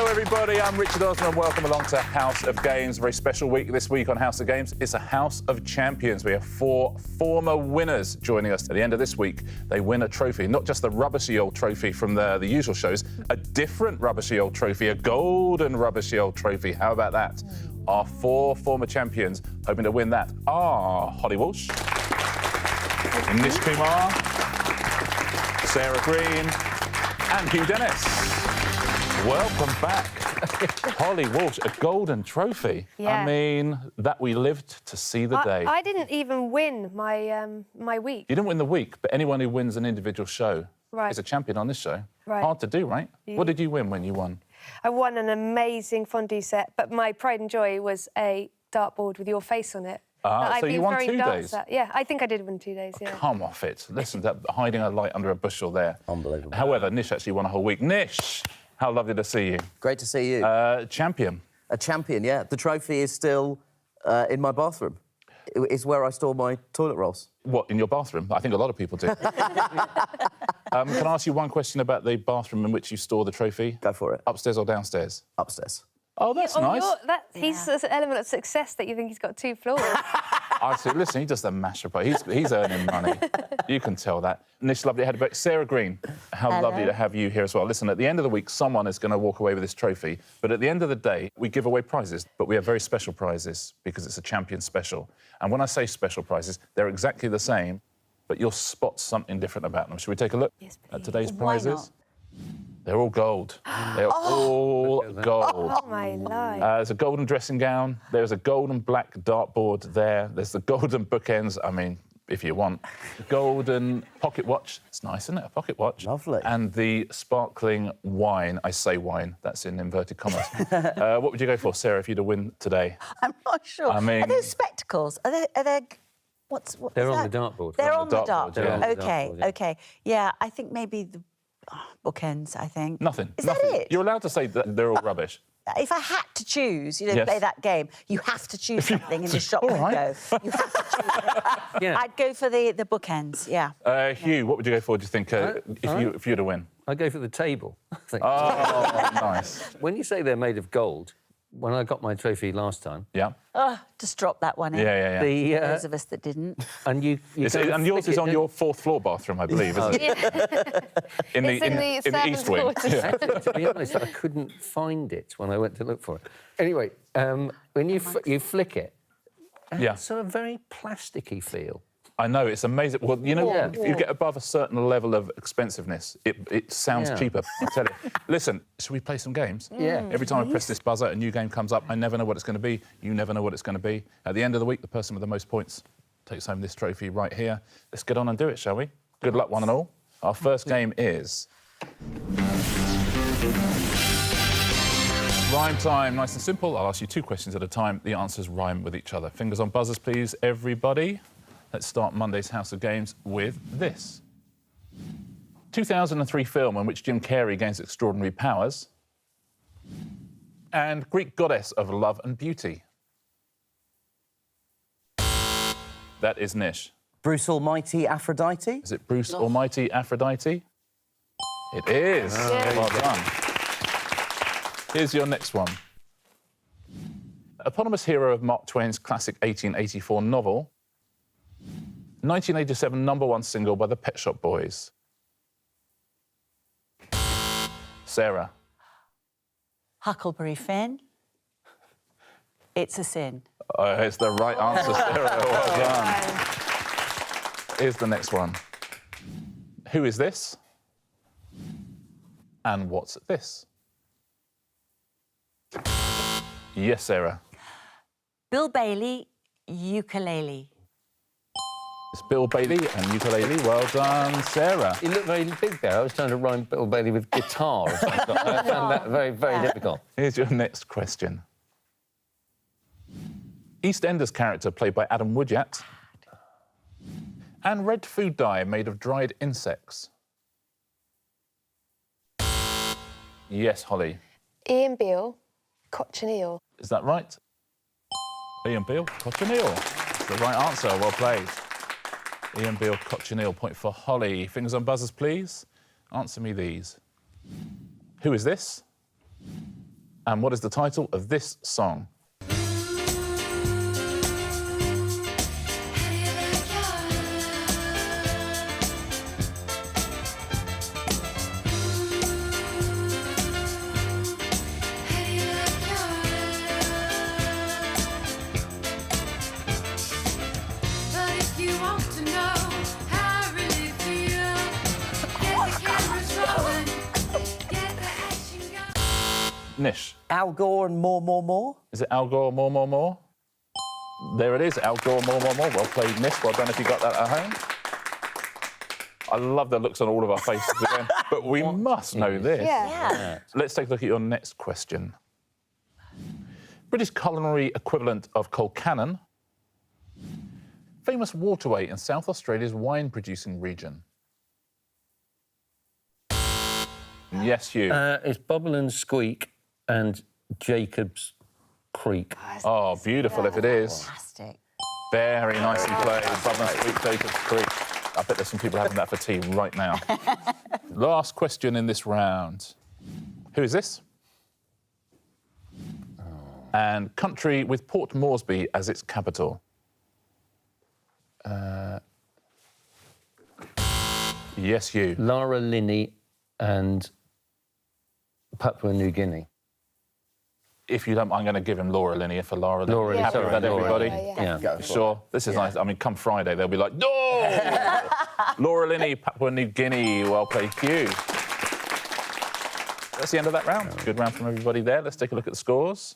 everybody, I'm Richard Osman. Welcome along to House of Games. Very special week this week on House of Games. It's a House of Champions. We have 4 former winners joining us. At the end of this week, they win a trophy, not just the rubbishy old trophy from the usual shows, a different rubbishy old trophy, a golden rubbishy old trophy. How about that? Our 4 former champions hoping to win that are Holly Walsh, Nish Kumar, Sarah Greene, and Hugh Dennis. Welcome back. Holly Walsh, a golden trophy. Yeah. I mean, that we lived to see the day. I didn't even win my week. You didn't win the week, but anyone who wins an individual show is a champion on this show. Right. Hard to do, right? Yeah. What did you win when you won? I won an amazing fondue set, but my pride and joy was a dartboard with your face on it. So you won 2 days? Yeah, I think I did win 2 days, yeah. Come off it. Listen, that hiding a light under a bushel there. Unbelievable. However, Nish actually won a whole week. Nish, how lovely to see you. Great to see you. Champion. A champion, yeah. The trophy is still in my bathroom. It's where I store my toilet rolls. What, in your bathroom? I think a lot of people do. Can I ask you one question about the bathroom in which you store the trophy? Go for it. Upstairs or downstairs? Upstairs. Oh, that's nice. He's an element of success that you think he's got 2 floors. I see. Listen, he does the masher part. He's earning money. You can tell that. Nish, lovely to have you back. Sarah Greene, how lovely to have you here as well. Listen, at the end of the week, someone is going to walk away with this trophy. But at the end of the day, we give away prizes. But we have very special prizes because it's a champion special. And when I say special prizes, they're exactly the same, but you'll spot something different about them. Should we take a look at today's prizes? They're all gold. They're all gold. Oh, my life. There's a golden dressing gown. There's a golden black dartboard there. There's the golden bookends. I mean, if you want. Golden pocket watch. It's nice, isn't it? A pocket watch. Lovely. And the sparkling wine. I say wine. That's in inverted commas. What would you go for, Sarah, if you'd have win today? I'm not sure. I mean... Are those spectacles? Are they... What They're is on that? the dartboard. They're on the dartboard. yeah. OK, yeah. OK. Yeah, I think maybe the bookends, I think. Nothing. Is nothing. that it? You're allowed to say that they're all rubbish. If I had to choose, play that game, you have to choose something in the shop All window. right. You have to choose it. Yeah. I'd go for the bookends, yeah. Hugh, what would you go for, do you think, if you'd have win? I go for the table, I think. Oh, nice. When you say they're made of gold, when I got my trophy last time... Yeah. Just drop that one in. Yeah. Those of us that didn't. And and yours is on your 4th floor bathroom, I believe, isn't it? In the east wing. Yeah. Actually, to be honest, I couldn't find it when I went to look for it. Anyway, when you flick it, it's sort of very plasticky feel. I know, it's amazing. Well, you know, if you get above a certain level of expensiveness, it sounds cheaper, I tell you. Listen, should we play some games? Yeah. Every time I press this buzzer, a new game comes up. I never know what it's going to be. You never know what it's going to be. At the end of the week, the person with the most points takes home this trophy right here. Let's get on and do it, shall we? Good luck, one and all. Our first game is... Rhyme time, nice and simple. I'll ask you 2 questions at a time. The answers rhyme with each other. Fingers on buzzers, please, everybody. Let's start Monday's House of Games with this. 2003 film in which Jim Carrey gains extraordinary powers. And Greek goddess of love and beauty. That is Nish. Bruce Almighty Aphrodite? Is it Bruce Almighty Aphrodite? It is. Well done. Here's your next one. Eponymous hero of Mark Twain's classic 1884 novel. 1987 #1 single by the Pet Shop Boys. Sarah. Huckleberry Finn. It's a sin. It's the right answer, Sarah. Well done. Here's the next one. Who is this? And what's this? Yes, Sarah. Bill Bailey, ukulele. It's Bill Bailey and ukulele. Well done, Sarah. You look very big there. I was trying to rhyme Bill Bailey with guitar or something. I found that very, very difficult. Here's your next question. EastEnders character played by Adam Woodyatt. And red food dye made of dried insects. Yes, Holly. Ian Beale, cochineal. Is that right? Ian Beale, cochineal. That's the right answer. Well played. Ian Beale, cochineal. Point for Holly. Fingers on buzzers, please. Answer me these. Who is this? And what is the title of this song? Nish. Al Gore and more. Is it Al Gore, more? There it is, Al Gore, more. Well played, Nish. Well done if you got that at home. I love the looks on all of our faces again, but we must know this. Yeah. Let's take a look at your next question. British culinary equivalent of Colcannon. Famous waterway in South Australia's wine-producing region. Yes, Hugh. It's Bubble and Squeak and Jacob's Creek. Oh, beautiful if it is. Fantastic. Very nicely played. Bubble and Squeak, Jacob's Creek. I bet there's some people having that for tea right now. Last question in this round. Who is this? And country with Port Moresby as its capital. Yes, Hugh. Lara Linney and Papua New Guinea. If you don't, I'm going to give him Laura Linney for Lara Linney. Laura, Happy with that, everybody? Yeah. Sure. This is nice. I mean, come Friday, they'll be like, no! Laura Linney, Papua New Guinea. Well played, Hugh. That's the end of that round. Good round from everybody there. Let's take a look at the scores.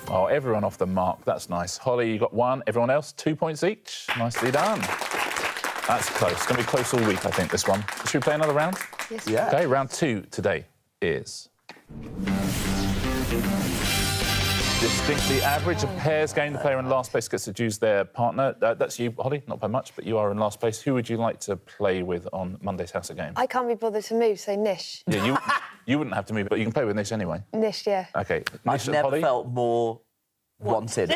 Oh, everyone off the mark. That's nice. Holly, you got 1. Everyone else, 2 points each. Nicely done. That's close. It's going to be close all week, I think, this one. Should we play another round? Yes. Yeah. OK, round 2 today is... Distinctly average, a pairs game. The player in last place gets to choose their partner. That's you, Holly, not by much, but you are in last place. Who would you like to play with on Monday's House of Games? I can't be bothered to move, so Nish. Yeah, you wouldn't have to move, but you can play with Nish anyway. Nish, yeah. OK, Nish I've and never Holly. felt more wanted.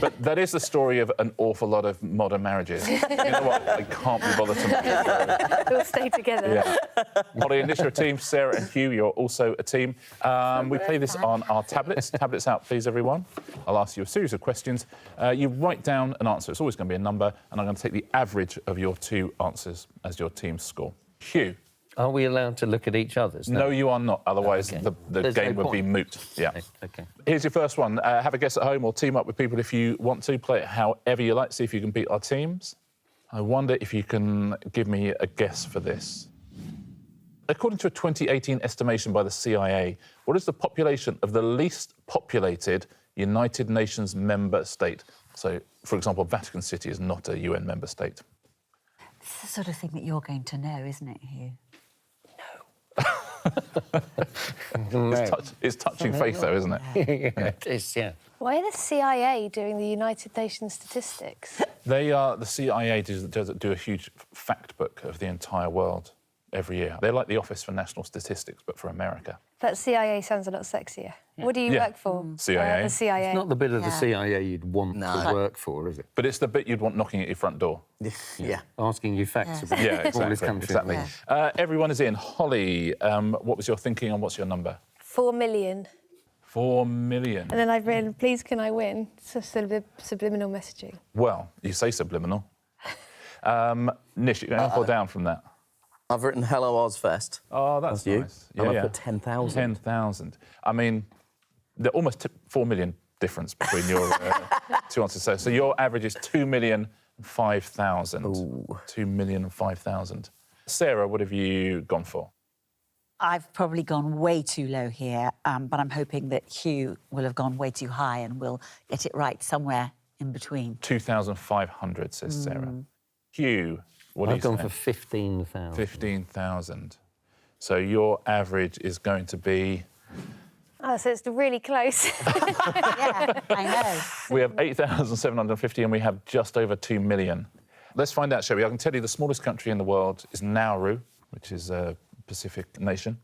But that is the story of an awful lot of modern marriages. You know what? I can't be bothered to move. We'll stay together. Yeah. Holly and Nish are a team. Sarah and Hugh, you're also a team. We play this on our tablets. Tablets out, please, everyone. I'll ask you a series of questions. You write down an answer. It's always going to be a number, and I'm going to take the average of your 2 answers as your team's score. Hugh. Are we allowed to look at each other's? No, you are not. Otherwise, Okay. the There's game no would be point. moot. Yeah. OK. Here's your first one. Have a guess at home or team up with people if you want to. Play it however you like. See if you can beat our teams. I wonder if you can give me a guess for this. According to a 2018 estimation by the CIA, what is the population of the least populated United Nations member state? So, for example, Vatican City is not a UN member state. It's the sort of thing that you're going to know, isn't it, Hugh? It's touching faith, though, isn't it? Yeah, it is, yeah. Why are the CIA doing the United Nations statistics? They are the CIA do a huge fact book of the entire world every year. They're like the Office for National Statistics, but for America. That CIA sounds a lot sexier. What do you work for? CIA. The CIA. It's not the bit of the CIA you'd want to work for, is it? But it's the bit you'd want knocking at your front door. Yeah. Asking you facts about Yeah, all this exactly. country. Everyone is in. Holly, what was your thinking and what's your number? 4 million. 4 million. And then I've written, please can I win? So subliminal messaging. Well, you say subliminal. Nish, you going up or down from that? I've written Hello Ozfest. Oh, that's you. nice. And I put 10,000. 10,000. I mean, they're almost 4 million difference between your 2 answers. So your average is 2,005,000. 2,005,000. Sarah, what have you gone for? I've probably gone way too low here, but I'm hoping that Hugh will have gone way too high and will get it right somewhere in between. 2,500, says Sarah. Hugh, what do you I've gone say? for 15,000. 15,000. So your average is going to be... Oh, so it's really close. Yeah, I know. We have 8,750 and we have just over 2 million. Let's find out, shall we? I can tell you the smallest country in the world is Nauru, which is a Pacific nation.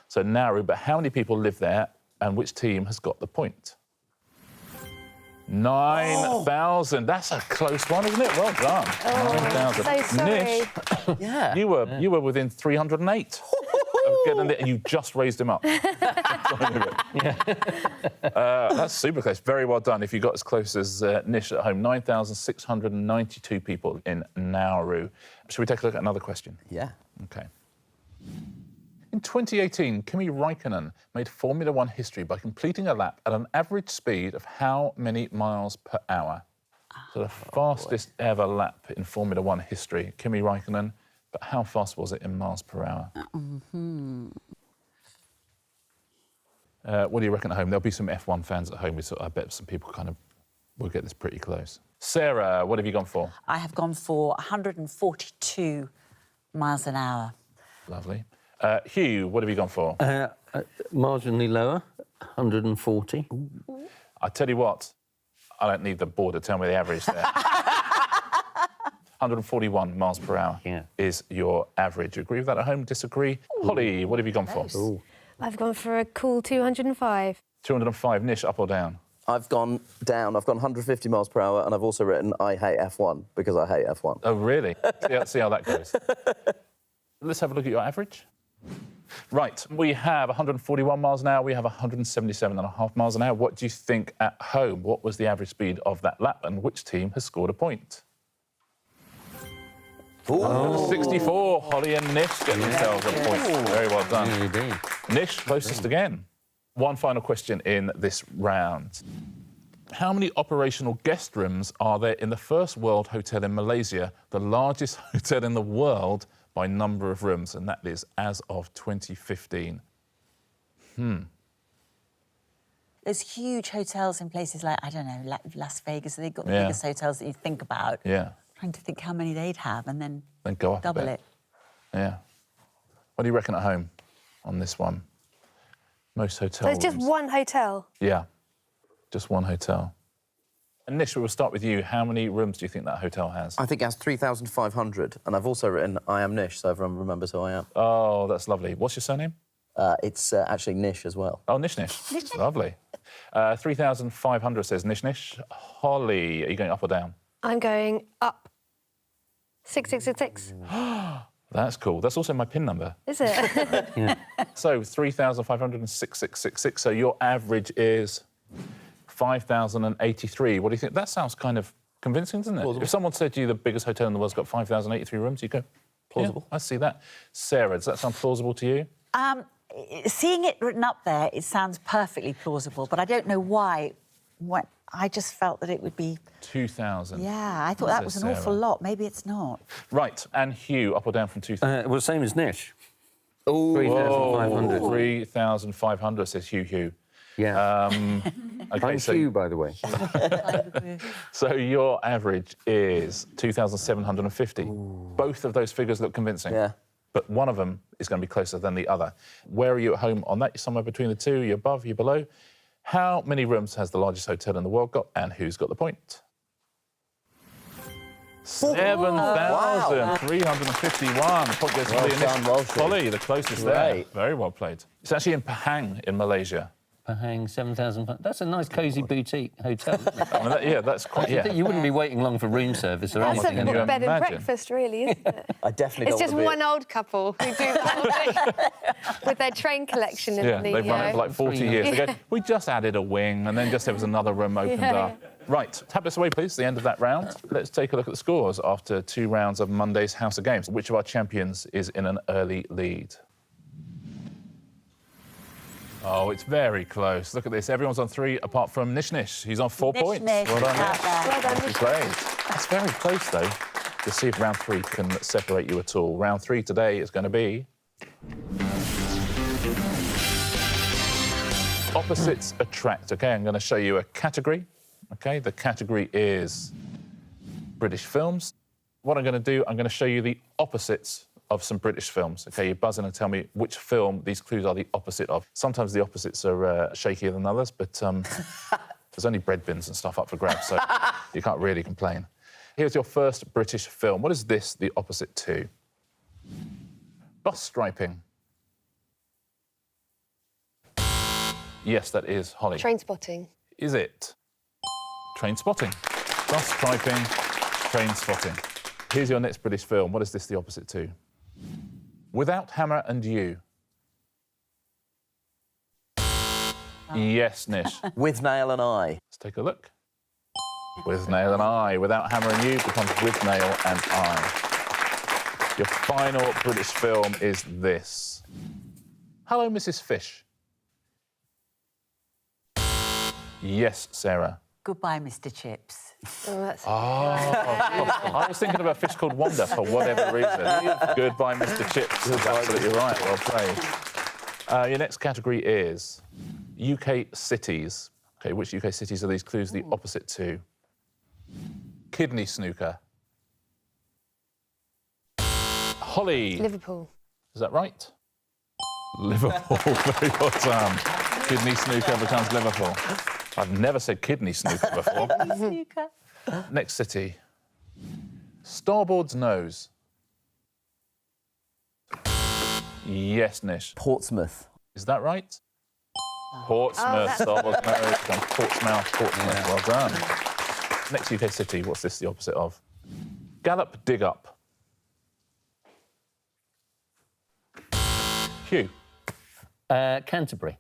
So Nauru, but how many people live there and which team has got the point? 9,000. That's a close one, isn't it? Well done. 9,000. So sorry. Nish, Yeah. you were within 308 of getting there, and you just raised him up. That's super close. Very well done. If you got as close as Nish at home, 9,692 people in Nauru. Should we take a look at another question? Yeah. OK. In 2018, Kimi Räikkönen made Formula One history by completing a lap at an average speed of how many miles per hour? So the fastest ever lap in Formula One history, Kimi Räikkönen, but how fast was it in miles per hour? What do you reckon at home? There'll be some F1 fans at home. I bet some people kind of will get this pretty close. Sarah, what have you gone for? I have gone for 142 miles an hour. Lovely. Hugh, what have you gone for? Marginally lower, 140. I tell you what, I don't need the board to tell me the average there. 141 miles per hour is your average. Agree with that at home? Disagree? Holly, what have you gone for? I've gone for a cool 205. 205. Nish, up or down? I've gone down. I've gone 150 miles per hour, and I've also written I hate F1 because I hate F1. Oh, really? See how that goes. Let's have a look at your average. Right, we have 141 miles an hour, we have 177.5 miles an hour. What do you think at home? What was the average speed of that lap, and which team has scored a point? 64. Holly and Nish get themselves a point. Very well done. Nish, closest again. One final question in this round. How many operational guest rooms are there in the First World Hotel in Malaysia, the largest hotel in the world by number of rooms, and that is as of 2015? Those huge hotels in places like, I don't know, like Las Vegas, they've got the biggest hotels that you think about. Yeah. Trying to think how many they'd have and then go up double a bit. it. Yeah. What do you reckon at home on this one? Most hotel So it's just rooms. one hotel? Yeah, just one hotel. And Nish, we'll start with you. How many rooms do you think that hotel has? I think it has 3,500, and I've also written I am Nish, so everyone remembers who I am. Oh, that's lovely. What's your surname? It's actually Nish as well. Oh, Nish. Lovely. 3,500 says Nish. Holly, are you going up or down? I'm going up. 6666. That's cool. That's also my PIN number. Is it? So 3,500 So your average is 5,083. What do you think? That sounds kind of convincing, doesn't it? Plausible. If someone said to you the biggest hotel in the world's got 5,083 rooms, you go, plausible. Yeah, I see that. Sarah, does that sound plausible to you? Seeing it written up there, it sounds perfectly plausible, but I don't know why. I just felt that it would be... 2,000. Yeah, I thought that was an awful lot. Maybe it's not. Right, and Hugh, up or down from 2,000? Well, same as Nish. Oh, 3,500. 3,500 says Hugh. Yeah. Okay, I'm Hugh, by the way. So your average is 2,750. Both of those figures look convincing. Yeah. But one of them is going to be closer than the other. Where are you at home on that? You're somewhere between the two, you're above, you're below. How many rooms has the largest hotel in the world got, and who's got the point? 7,351. The point goes to Holly and Nish. Holly, the closest there. Very well played. It's actually in Pahang in Malaysia. Pahang, 7,000. That's a nice, cosy boutique hotel, isn't it? I mean, that's quite... Yeah. You wouldn't be waiting long for room service or anything. That's a bed and imagine? breakfast, really, isn't it? I definitely It's don't just want to one old couple who do that with their train collection. Yeah, they've run it for like 40 years. They go, we just added a wing, and then just there was another room opened up. Right, tablets away, please, the end of that round. Let's take a look at the scores after 2 rounds of Monday's House of Games. Which of our champions is in an early lead? Oh, it's very close. Look at this. Everyone's on 3, apart from Nish. He's on 4 points. Nish. Well done, Out Nish. there. Well done, Nish. Great. That's very close, though. Let's see if round 3 can separate you at all. Round 3 today is going to be... Opposites attract. OK, I'm going to show you a category. OK, the category is British films. What I'm going to do, I'm going to show you the opposites of some British films. OK, you buzz in and tell me which film these clues are the opposite of. Sometimes the opposites are shakier than others, but there's only bread bins and stuff up for grabs, so you can't really complain. Here's your first British film. What is this the opposite to? Bus striping. Yes, that is Holly. Train spotting. Is it? Train spotting. Bus striping, train spotting. Here's your next British film. What is this the opposite to? Without Hammer and You. Yes, Nish. With nail and eye. Let's take a look. With nail and eye. Without hammer and you becomes with nail and eye. Your final British film is this. Hello, Mrs. Fish. Yes, Sarah. Goodbye, Mr. Chips. Oh, that's... I was thinking of a fish called Wanda for whatever reason. Goodbye, Mr. Chips. That's absolutely right. Well played. Your next category is UK cities. OK, which UK cities are these clues the opposite to? Kidney snooker. Holly. Liverpool. Is that right? Liverpool. Very well done. Kidney snooker becomes Liverpool. I've never said kidney snooker before. Snooker. Next city. Starboard's nose. Yes, Nish. Portsmouth. Is that right? Portsmouth. Starboard's nose becomes Portsmouth. Portsmouth. Well done. Next UK city. What's this the opposite of? Gallop, dig up. Hugh. Canterbury.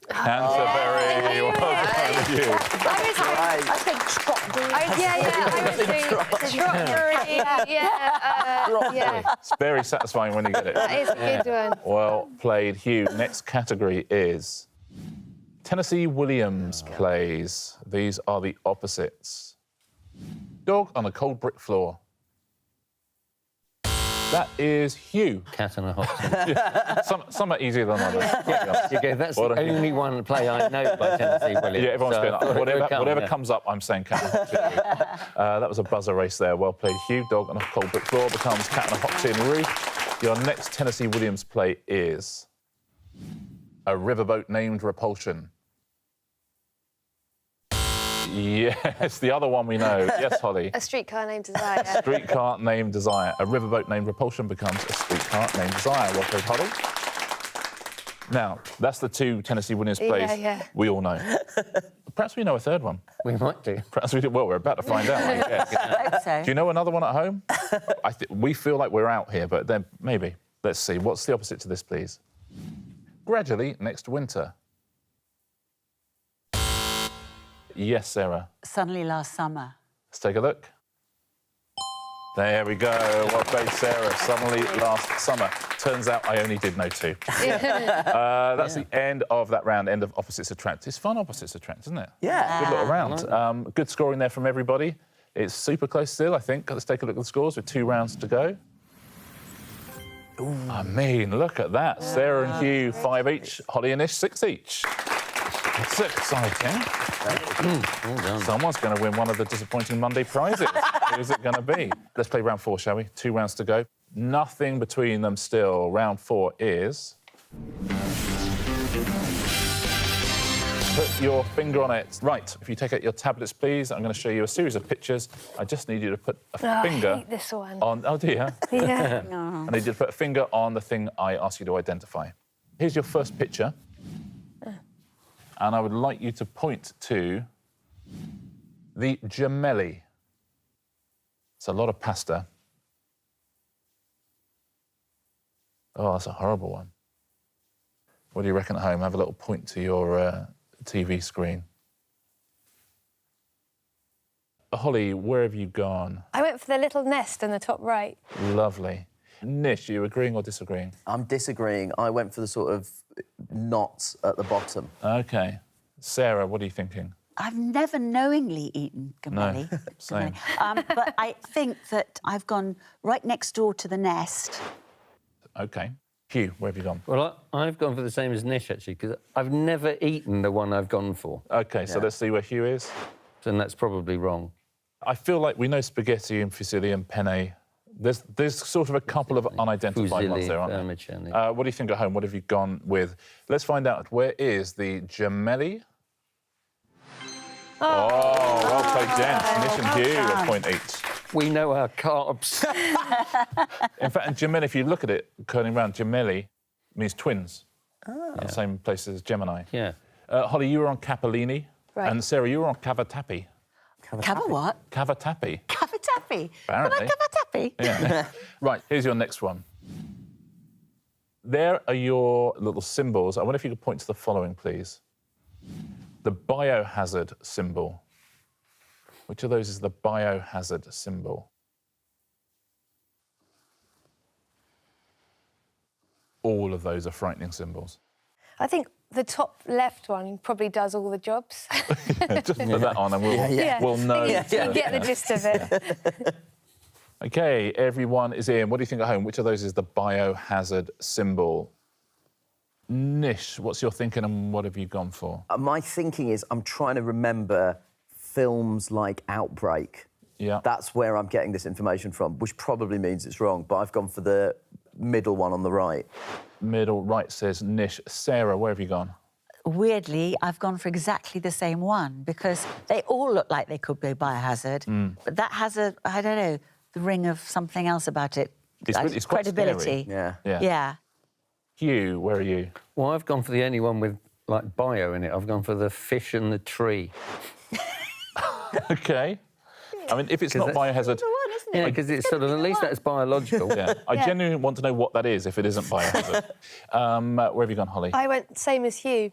Canterbury. Well done, Hugh. I think Trotbury. I was saying Trotbury. Yeah. It's very satisfying when you get it. That is a good one. Well played, Hugh. Next category is Tennessee Williams plays. These are the opposites. Dog on a cold brick floor. That is Hugh. Cat on a hot. Some are easier than others. Okay, that's the only one play I know by Tennessee Williams. Yeah, everyone's so going up. Whatever comes up, I'm saying cat and a hot tin. That was a buzzer race there. Well played, Hugh. Dog on a cold brick floor becomes cat and a hot tin roof. Your next Tennessee Williams play is a riverboat named Repulsion. Yes, the other one we know. Yes, Holly. A streetcar named Desire. Streetcar named Desire. A riverboat named Repulsion becomes a streetcar named Desire. Well played, Holly. Now, that's the two Tennessee Williams plays we all know. Perhaps we know a third one. We might do. Perhaps we do. Well, we're about to find out, I guess. I hope so. Do you know another one at home? We feel like we're out here, but then maybe. Let's see. What's the opposite to this, please? Gradually next winter. Yes, Sarah. Suddenly last summer. Let's take a look. There we go. Well played, Sarah. Suddenly last summer. Turns out I only did know two. That's the end of that round, end of Opposites Attract. It's fun, Opposites Attract, isn't it? Yeah. Good little round. Good scoring there from everybody. It's super close still, I think. Let's take a look at the scores with 2 rounds to go. Ooh. I mean, look at that. Sarah and Hugh, 5 each. Holly and Nish, 6 each. It's exciting. Someone's going to win one of the disappointing Monday prizes. Who's it going to be? Let's play round 4, shall we? 2 rounds to go. Nothing between them still. Round 4 is... Put your finger on it. Right, if you take out your tablets, please, I'm going to show you a series of pictures. I just need you to put a finger I hate this one. on... Oh, dear. Yeah. I need you to put a finger on the thing I ask you to identify. Here's your first picture. And I would like you to point to the gemelli. It's a lot of pasta. Oh, that's a horrible one. What do you reckon at home? Have a little point to your TV screen. Holly, where have you gone? I went for the little nest in the top right. Lovely. Nish, are you agreeing or disagreeing? I'm disagreeing. I went for the sort of knots at the bottom. OK. Sarah, what are you thinking? I've never knowingly eaten gemelli. No, same. But I think that I've gone right next door to the nest. OK. Hugh, where have you gone? Well, I've gone for the same as Nish, actually, because I've never eaten the one I've gone for. OK, so let's see where Hugh is. And that's probably wrong. I feel like we know spaghetti and fusilli and penne. There's sort of a couple of unidentified ones there, aren't there? What do you think at home? What have you gone with? Let's find out. Where is the gemelli? Oh, well played, gents. Nish and Hugh, a point each. We know our carbs. In fact, in gemelli, if you look at it, curling around, gemelli means twins. The same place as Gemini. Yeah. Holly, you were on capellini. Right. And Sarah, you were on cavatappi. Cava what? Cavatappi. Cavatappi. Apparently. Cavatappi. Yeah. Right, here's your next one. There are your little symbols. I wonder if you could point to the following, please. The biohazard symbol. Which of those is the biohazard symbol? All of those are frightening symbols. I think the top left one probably does all the jobs. Just put that on and we'll know. You get the gist of it. OK, everyone is in. What do you think at home? Which of those is the biohazard symbol? Nish, what's your thinking and what have you gone for? My thinking is I'm trying to remember films like Outbreak. Yeah. That's where I'm getting this information from, which probably means it's wrong, but I've gone for the middle one on the right. Middle right says Nish. Sarah, where have you gone? Weirdly, I've gone for exactly the same one because they all look like they could be biohazard, but that has a, I don't know, the ring of something else about it. It's quite credibility. Yeah. Yeah. Hugh, where are you? Well, I've gone for the only one with, like, bio in it. I've gone for the fish and the tree. OK. I mean, if it's not biohazard... Yeah, because it's sort of, at least that's biological. Yeah. I genuinely want to know what that is if it isn't biohazard. Where have you gone, Holly? I went same as Hugh.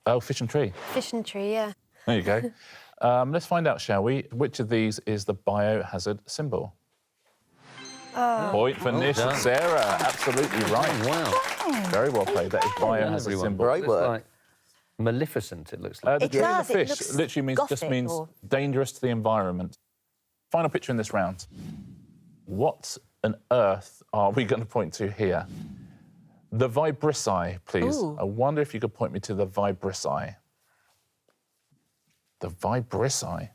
Oh, fish and tree. Fish and tree, yeah. There you go. Let's find out, shall we? Which of these is the biohazard symbol? Point for Nish and Sarah. Absolutely right. Wow. Very well played. That is biohazard symbol. Great It looks work. like Maleficent, it looks like. It The does, it fish looks literally means gothic means or- dangerous to the environment. Final picture in this round. What on earth are we going to point to here? The vibrissae, please. Ooh. I wonder if you could point me to the vibrissae. The vibrissae.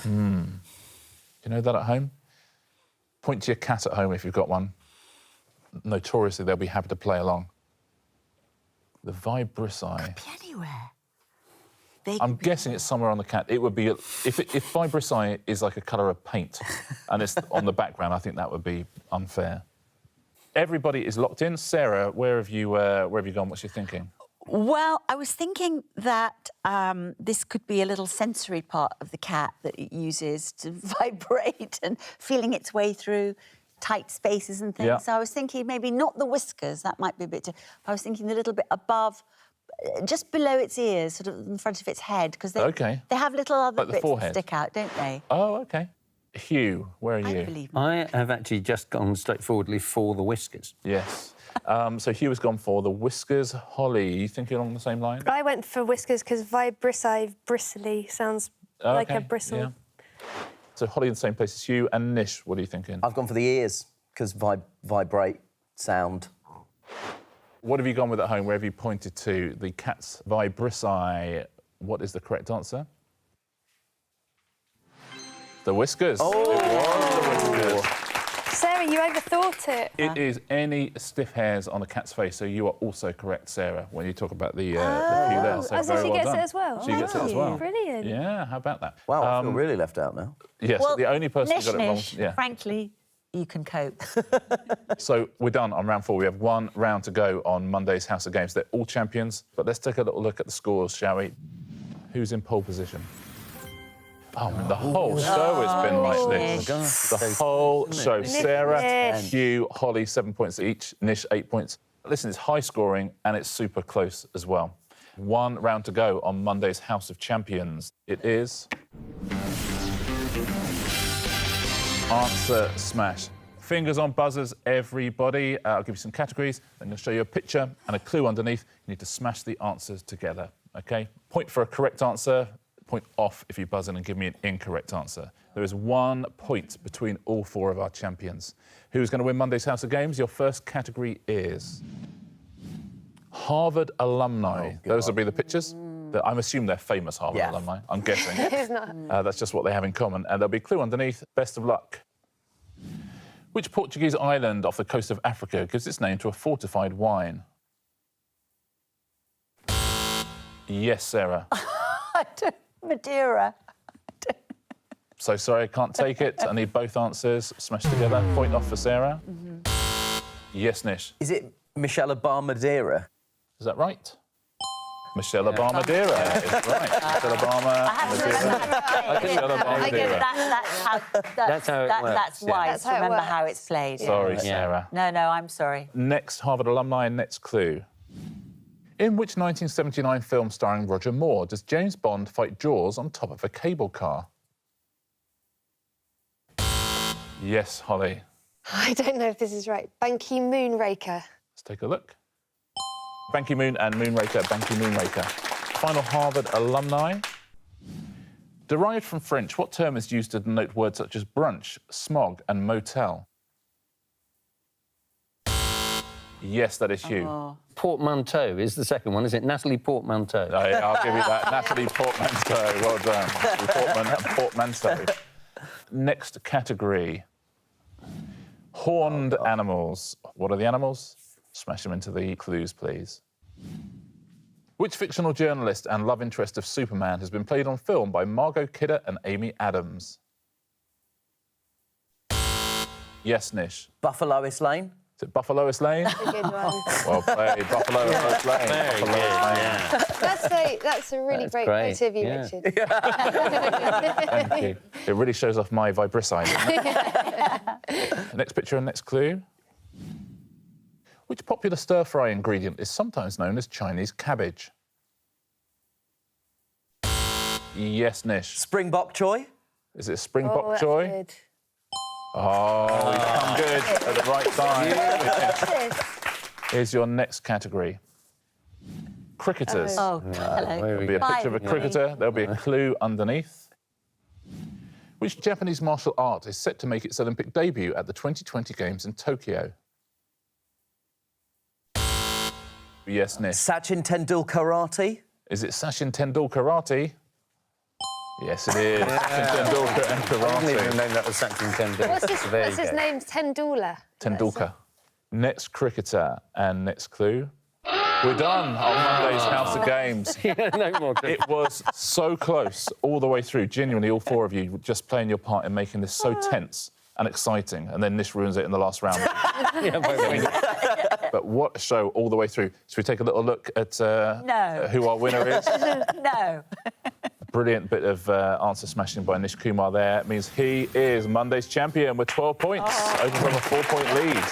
Do you know that at home? Point to your cat at home if you've got one. Notoriously, they'll be happy to play along. The vibrissae. Be anywhere. They I'm could be- guessing it's somewhere on the cat. It would be if vibrissae is like a colour of paint, and it's on the background. I think that would be unfair. Everybody is locked in. Sarah, where have you gone? What's your thinking? Well, I was thinking that this could be a little sensory part of the cat that it uses to vibrate and feeling its way through tight spaces and things. Yeah. So I was thinking maybe not the whiskers, that might be a bit... I was thinking a little bit above, just below its ears, sort of in front of its head, because they have little other Like the bits that forehead. stick out, don't they? Oh, OK. Hugh, where are I you? believe me. I have actually just gone straightforwardly for the whiskers. Yes. So Hugh has gone for the whiskers. Holly, you thinking along the same line? I went for whiskers because vibrissae, bristly, sounds like a Okay, bristle. yeah. So Holly in the same place as Hugh. And Nish, what are you thinking? I've gone for the ears, because vibrate, sound. What have you gone with at home? Where have you pointed to? The cat's vibrissae. What is the correct answer? The whiskers. Oh. It was the whiskers. Sarah, you overthought it. It is any stiff hairs on a cat's face, so you are also correct, Sarah, when you talk about the cue there. So Oh, so very she well gets done. it as well. She gets it as well. Brilliant. Yeah, how about that? Wow, I feel really left out now. Yes, Well, the only person who got it wrong. Nish, Yeah. frankly, you can cope. So we're done on round 4. We have one round to go on Monday's House of Games. They're all champions, but let's take a little look at the scores, shall we? Who's in pole position? Oh, the whole show has been like this. The whole show. Sarah, Nish. Hugh, Holly, 7 points each. Nish, 8 points. Listen, it's high scoring and it's super close as well. One round to go on Monday's House of Champions. It is... Answer Smash. Fingers on buzzers, everybody. I'll give you some categories. I'm going to show you a picture and a clue underneath. You need to smash the answers together, OK? Point for a correct answer. Point off if you buzz in and give me an incorrect answer. There is 1 point between all 4 of our champions. Who's going to win Monday's House of Games? Your first category is Harvard alumni. Those will be the pictures. I'm assuming they're famous Harvard alumni. I'm guessing. It's not. That's just what they have in common. And there'll be a clue underneath. Best of luck. Which Portuguese island off the coast of Africa gives its name to a fortified wine? Yes, Sarah. Madeira. So sorry, I can't take it. I need both answers smashed together. Point off for Sarah. Yes, Nish. Is it Michelle Obama-Madeira? Is that right? Michelle Obama-Madeira is right. Michelle Obama-Madeira. Michelle I get it. Obama-Madeira. That's how it works, That's yeah. wise. That's how it Remember works. how it's played. Sorry, Sarah. No, I'm sorry. Next Harvard alumni, next clue. In which 1979 film starring Roger Moore does James Bond fight Jaws on top of a cable car? Yes, Holly. I don't know if this is right. Banky Moonraker. Let's take a look. Banky Moon and Moonraker, Banky Moonraker. Final Harvard alumni. Derived from French, what term is used to denote words such as brunch, smog and motel? Yes, that is Hugh. Oh. Portmanteau is the second one, is it? Natalie Portmanteau. I'll give you that. Natalie Portmanteau. Well done. Portmanteau. Next category. Horned animals. What are the animals? Smash them into the clues, please. Which fictional journalist and love interest of Superman has been played on film by Margot Kidder and Amy Adams? Yes, Nish. Buffalo Lois Lane. Is it Buffalo Lois Lane? That's a good one. Well played. Buffalo Lois Lane. Very Buffalo good, Lois Lane. yeah. That's a really That's great great, photo of you, yeah. Richard. Thank you. It really shows off my vibricide. Next picture and next clue. Which popular stir-fry ingredient is sometimes known as Chinese cabbage? Yes, Nish. Springbok choy. Is it Springbok Oh, that's choy? good. Oh, you've come good at the right time. What's this? Here's your next category. Cricketers. Oh, hello. There'll be a picture of a cricketer. There'll be a clue underneath. Which Japanese martial art is set to make its Olympic debut at the 2020 Games in Tokyo? Yes, Nish. Sachin Tendulkar karate. Is it Sachin Tendulkar karate? Yes, it is. Sachin Tendulkar and I didn't even karate. know that was Sachin Tendulkar. What's his name? Tendula. Tendulkar. Next cricketer and next clue. We're done on Monday's House of Games. No more. It was so close all the way through. Genuinely, all four of you just playing your part in making this so tense and exciting, and then Nish ruins it in the last round. But what a show all the way through. Should we take a little look at No. who our winner is? No. Brilliant bit of answer smashing by Nish Kumar there. It means he is Monday's champion with 12 points, opens up a 4-point lead.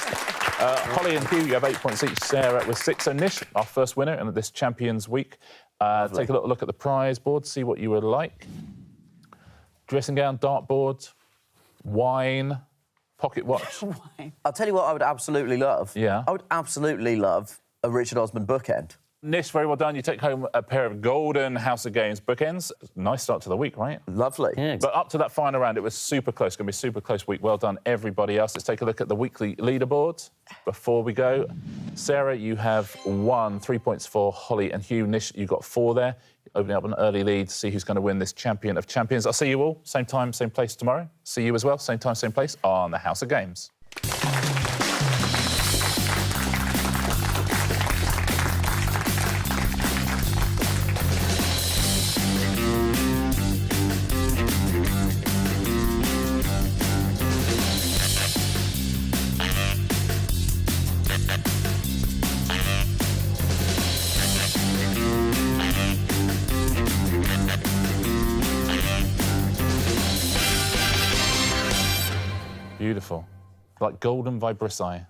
Holly and Hugh, you have 8 points each. Sarah with 6. So Nish, our first winner in this Champions Week. Take a little look at the prize board, see what you would like. Dressing gown, dartboard, wine, pocket watch. I'll tell you what I would absolutely love. Yeah. I would absolutely love a Richard Osman bookend. Nish, very well done. You take home a pair of golden House of Games bookends. Nice start to the week, right? Lovely. Yeah, But up to that final round, it was super close. It's going to be a super close week. Well done, everybody else. Let's take a look at the weekly leaderboard before we go. Sarah, you have 1, 3 points for Holly and Hugh. Nish, you got 4 there. Opening up an early lead to see who's going to win this Champion of Champions. I'll see you all, same time, same place tomorrow. See you as well, same time, same place on the House of Games. Beautiful. Like golden vibricide.